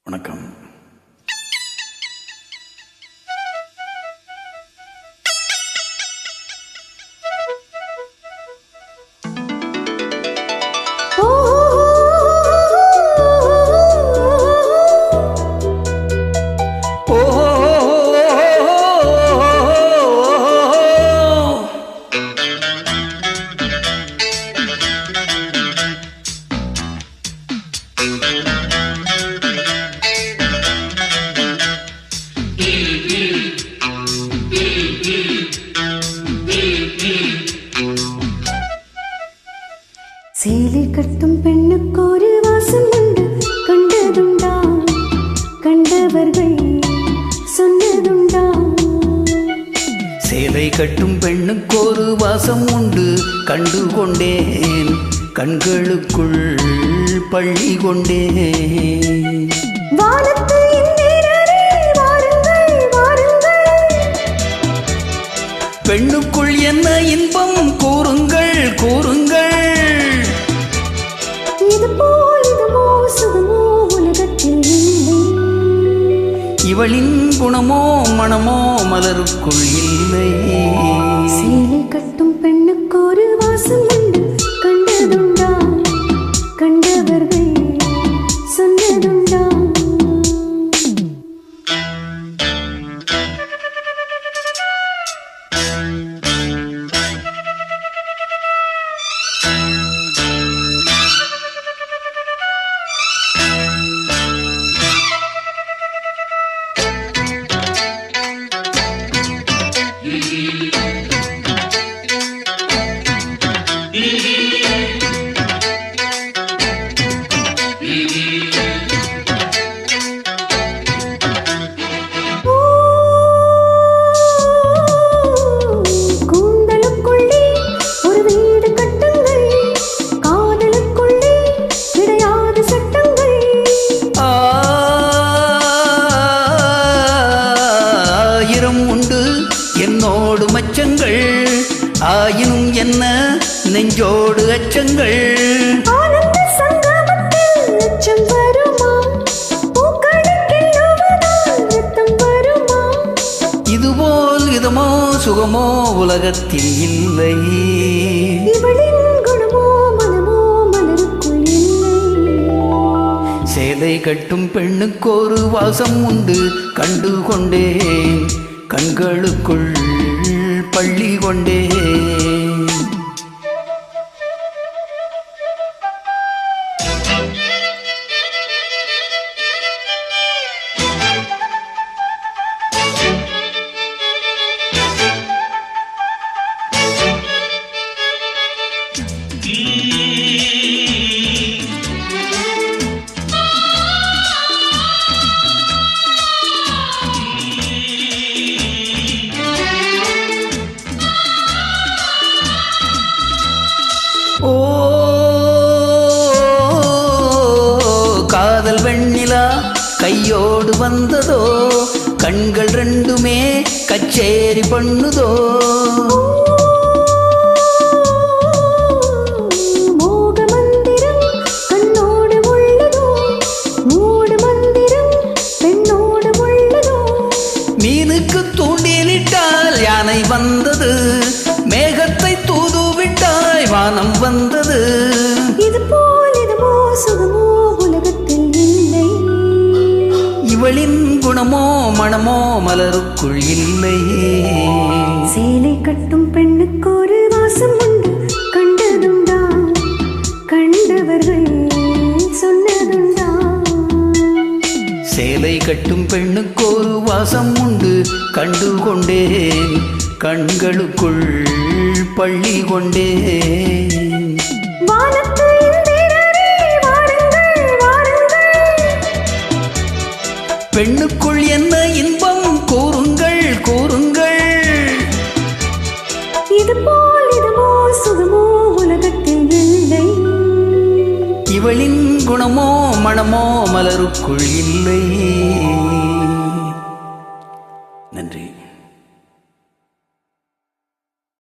வணக்கம். சேலை கட்டும் பெண்ணுக்கு ஒரு வாசம் உண்டு, கண்டதுண்டா? கண்டவர்கள் சொன்னதுண்டா? சேலை கட்டும் பெண்ணுக்கு ஒரு வாசம் உண்டு, கண்டு கொண்டேன் கண்களுக்குள் பள்ளி கொண்டேன். வானத்து இந்திரரே வாருங்கள் வாருங்கள், பெண்ணுக்குள் என்ன இன்பம் கூறுங்கள் கூறுங்கள். இதுவோ சுகமோ உலகத்தில் இல்லை, இவளின் குணமோ மனமோ மலருக்குள் இல்லை. சேலை கட்டும் பெண்ணுக்கு ஒரு வாசம் உண்டு, கண்டதுண்டா? கண்டவர்கள் சொன்னதுண்டா? என்னோடு மச்சங்கள் ஆயினும் என்ன நெஞ்சோடு அச்சங்கள். இதுபோல் இதமோ சுகமோ உலகத்தில் இல்லை, இவளின் குணமோ மனமோ மலருக்குள் இல்லை. சேலை கட்டும் பெண்ணுக்கு ஒரு வாசம் உண்டு, கண்டு கொண்டேன் கண்களுக்குள் பள்ளி கொண்டேன். ஓ காதல் வெண்ணிலா கையோடு வந்ததோ, கண்கள் ரெண்டுமே கச்சேரி பண்ணுதோ. மோக மந்திரம் கண்ணோடு உள்ளதோ, மூடு மந்திரம் பெண்ணோடு உள்ளதோ. மீனுக்கு தூண்டிலிட்டால் யானை வந்தது, மேகத்தை தூதுவிட்டாய் வானம் வந்தது. இதுபோல் இதுவோ சுகமோ உலகத்தில் இல்லை, இவளின் குணமோ மனமோ மலருக்குள் இல்லை. சேலை கட்டும் பெண்ணுக்கு ஒரு வாசம் உண்டு, கண்டதுண்டா? கண்டவர்கள் சொன்னதுண்டா? சேலை கட்டும் பெண்ணுக்கு ஒரு வாசம் உண்டு, கண்டு கொண்டேன் கண்களுக்குள் பள்ளி கொண்டேன். வானத்து இந்திரரே வாருங்கள் வாருங்கள், பெண்ணுக்குள் என்ன இன்பம் கூறுங்கள் கூறுங்கள். இதுபோல் இதுவோ சுகமோ உலகத்தில் இல்லை, இவளின் குணமோ மனமோ மலருக்குள் இல்லை.